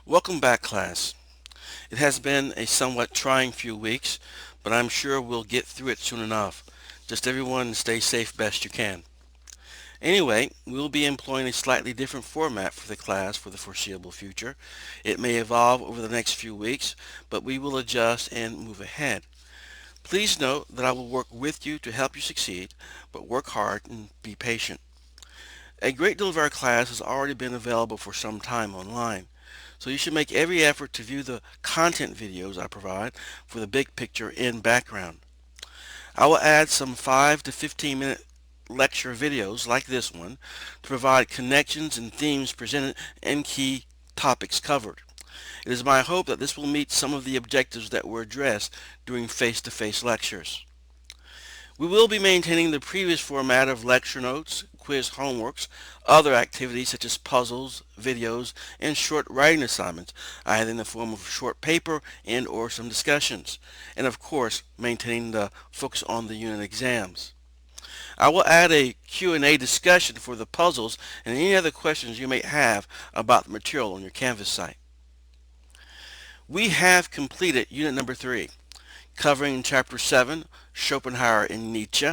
Welcome back, class. It has been a somewhat trying few weeks, but I'm sure we'll get through it soon enough. Just everyone stay safe best you can. Anyway, we'll be employing a slightly different format for the class for the foreseeable future. It may evolve over the next few weeks, but we will adjust and move ahead. Please note that I will work with you to help you succeed, but work hard and be patient. A great deal of our class has already been available for some time online. So you should make every effort to view the content videos I provide for the big picture in background. I will add some 5 to 15 minute lecture videos like this one to provide connections and themes presented and key topics covered. It is my hope that this will meet some of the objectives that were addressed during face-to-face lectures. We will be maintaining the previous format of lecture notes, quiz homeworks, other activities such as puzzles, videos, and short writing assignments, either in the form of short paper and or some discussions, and of course maintaining the focus on the unit exams. I will add a Q&A discussion for the puzzles and any other questions you may have about the material on your Canvas site. We have completed Unit number 3, covering Chapter 7, Schopenhauer and Nietzsche,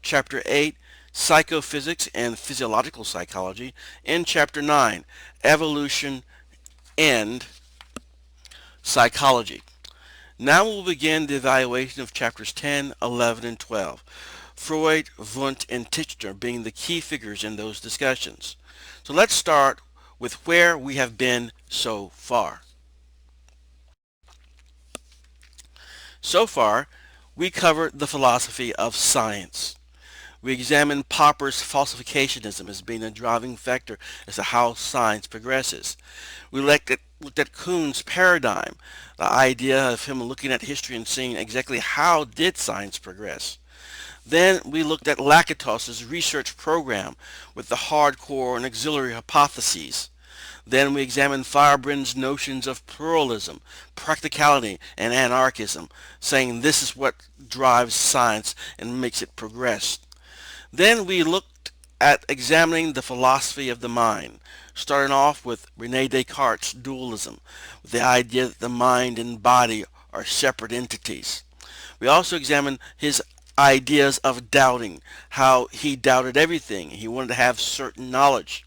Chapter 8, Psychophysics and Physiological Psychology, and Chapter 9, Evolution and Psychology. Now we'll begin the evaluation of Chapters 10, 11, and 12, Freud, Wundt, and Titchener being the key figures in those discussions. So let's start with where we have been so far. So far, we covered the philosophy of science. We examined Popper's falsificationism as being a driving factor as to how science progresses. We looked at Kuhn's paradigm, the idea of him looking at history and seeing exactly how did science progress. Then we looked at Lakatos's research program with the hardcore and auxiliary hypotheses. Then we examined Feyerabend's notions of pluralism, practicality, and anarchism, saying this is what drives science and makes it progress. Then we looked at examining the philosophy of the mind, starting off with René Descartes' dualism, with the idea that the mind and body are separate entities. We also examined his ideas of doubting, how he doubted everything. He wanted to have certain knowledge.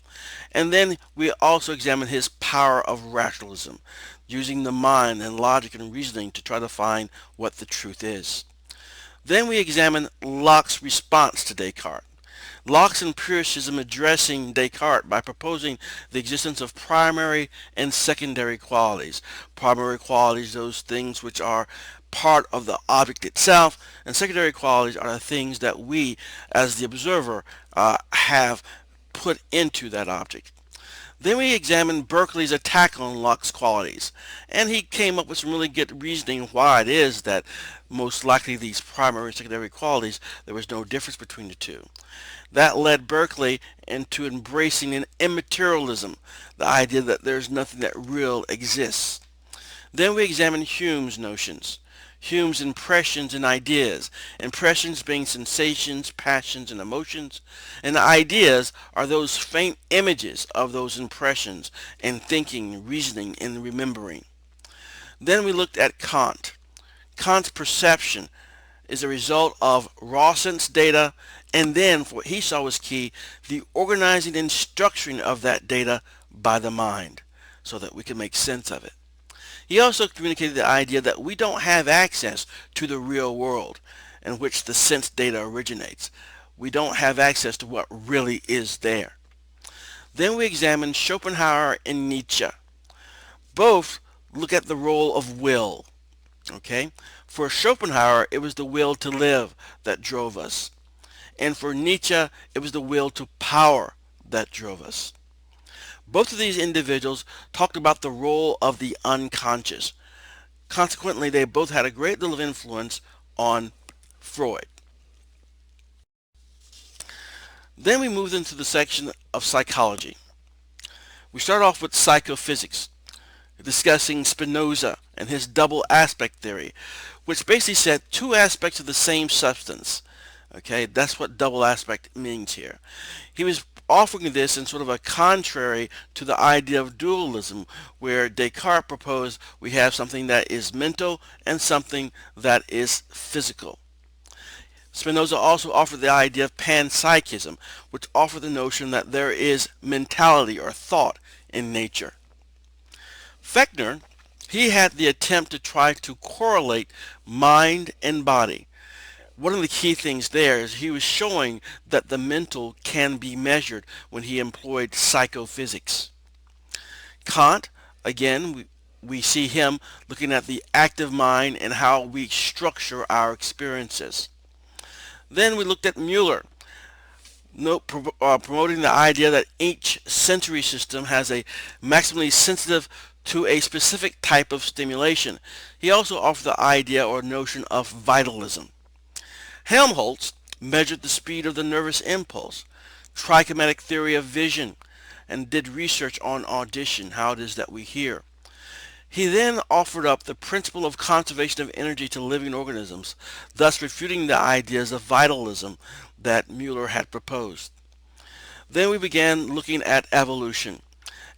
And then we also examine his power of rationalism, using the mind and logic and reasoning to try to find what the truth is. Then we examine Locke's response to Descartes. Locke's empiricism addressing Descartes by proposing the existence of primary and secondary qualities. Primary qualities, those things which are part of the object itself, and secondary qualities are the things that we, as the observer, have put into that object. Then we examined Berkeley's attack on Locke's qualities, and he came up with some really good reasoning why it is that most likely these primary and secondary qualities, there was no difference between the two. That led Berkeley into embracing an immaterialism, the idea that there's nothing that real exists. Then we examined Hume's notions. Hume's impressions and ideas. Impressions being sensations, passions, and emotions. And ideas are those faint images of those impressions and thinking, reasoning, and remembering. Then we looked at Kant. Kant's perception is a result of Rawson's data, and then for what he saw was key, the organizing and structuring of that data by the mind so that we can make sense of it. He also communicated the idea that we don't have access to the real world in which the sense data originates. We don't have access to what really is there. Then we examined Schopenhauer and Nietzsche. Both look at the role of will. Okay? For Schopenhauer, it was the will to live that drove us. And for Nietzsche, it was the will to power that drove us. Both of these individuals talked about the role of the unconscious. Consequently, they both had a great deal of influence on Freud. Then we moved into the section of psychology. We start off with psychophysics, discussing Spinoza and his double aspect theory, which basically said two aspects of the same substance. Okay, that's what double aspect means here. He was offering this in sort of a contrary to the idea of dualism, where Descartes proposed we have something that is mental and something that is physical. Spinoza also offered the idea of panpsychism, which offered the notion that there is mentality or thought in nature. Fechner, he had the attempt to try to correlate mind and body. One of the key things there is he was showing that the mental can be measured when he employed psychophysics. Kant, again, we see him looking at the active mind and how we structure our experiences. Then we looked at Mueller, promoting the idea that each sensory system has a maximally sensitive to a specific type of stimulation. He also offered the idea or notion of vitalism. Helmholtz measured the speed of the nervous impulse, trichromatic theory of vision, and did research on audition, how it is that we hear. He then offered up the principle of conservation of energy to living organisms, thus refuting the ideas of vitalism that Mueller had proposed. Then we began looking at evolution,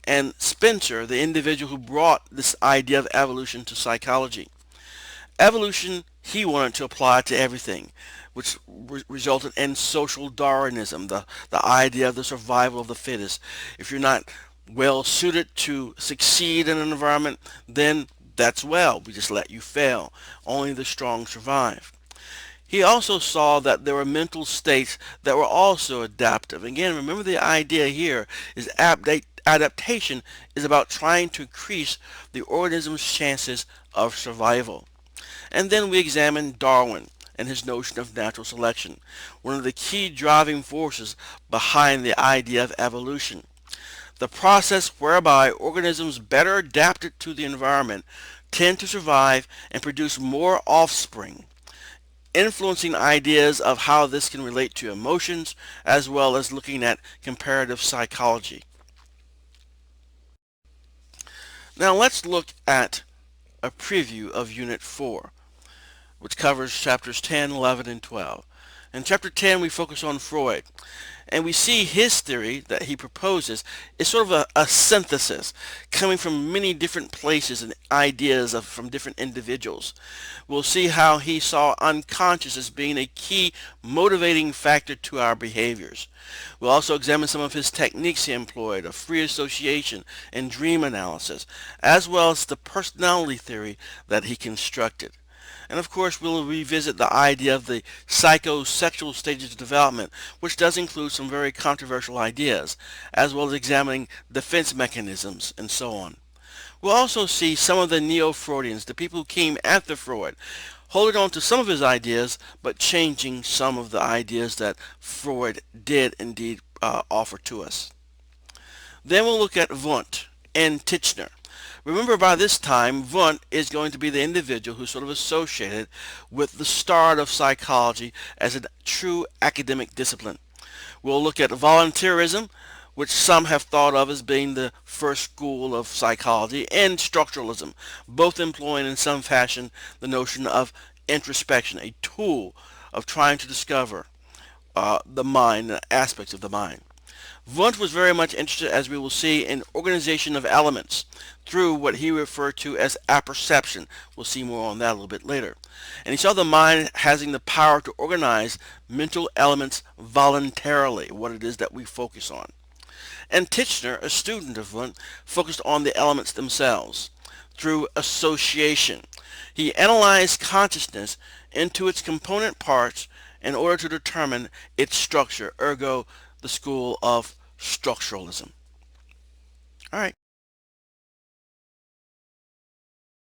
and Spencer, the individual who brought this idea of evolution to psychology. Evolution he wanted to apply to everything, which resulted in social Darwinism, the idea of the survival of the fittest. If you're not well suited to succeed in an environment, then that's well. We just let you fail. Only the strong survive. He also saw that there were mental states that were also adaptive. Again, remember the idea here is adaptation is about trying to increase the organism's chances of survival. And then we examined Darwin and his notion of natural selection, one of the key driving forces behind the idea of evolution. The process whereby organisms better adapted to the environment tend to survive and produce more offspring, influencing ideas of how this can relate to emotions as well as looking at comparative psychology. Now let's look at a preview of Unit 4, which covers chapters 10, 11, and 12. In chapter 10, we focus on Freud, and we see his theory that he proposes is sort of a synthesis coming from many different places and ideas from different individuals. We'll see how he saw unconscious as being a key motivating factor to our behaviors. We'll also examine some of his techniques he employed of free association and dream analysis, as well as the personality theory that he constructed. And of course, we'll revisit the idea of the psychosexual stages of development, which does include some very controversial ideas, as well as examining defense mechanisms and so on. We'll also see some of the neo-Freudians, the people who came after Freud, holding on to some of his ideas, but changing some of the ideas that Freud did indeed offer to us. Then we'll look at Wundt and Titchener. Remember, by this time, Wundt is going to be the individual who's sort of associated with the start of psychology as a true academic discipline. We'll look at volunteerism, which some have thought of as being the first school of psychology, and structuralism, both employing in some fashion the notion of introspection, a tool of trying to discover the mind, the aspects of the mind. Wundt was very much interested, as we will see, in organization of elements through what he referred to as apperception. We'll see more on that a little bit later. And he saw the mind having the power to organize mental elements voluntarily, what it is that we focus on. And Titchener, a student of Wundt, focused on the elements themselves through association. He analyzed consciousness into its component parts in order to determine its structure, ergo the school of structuralism. All right.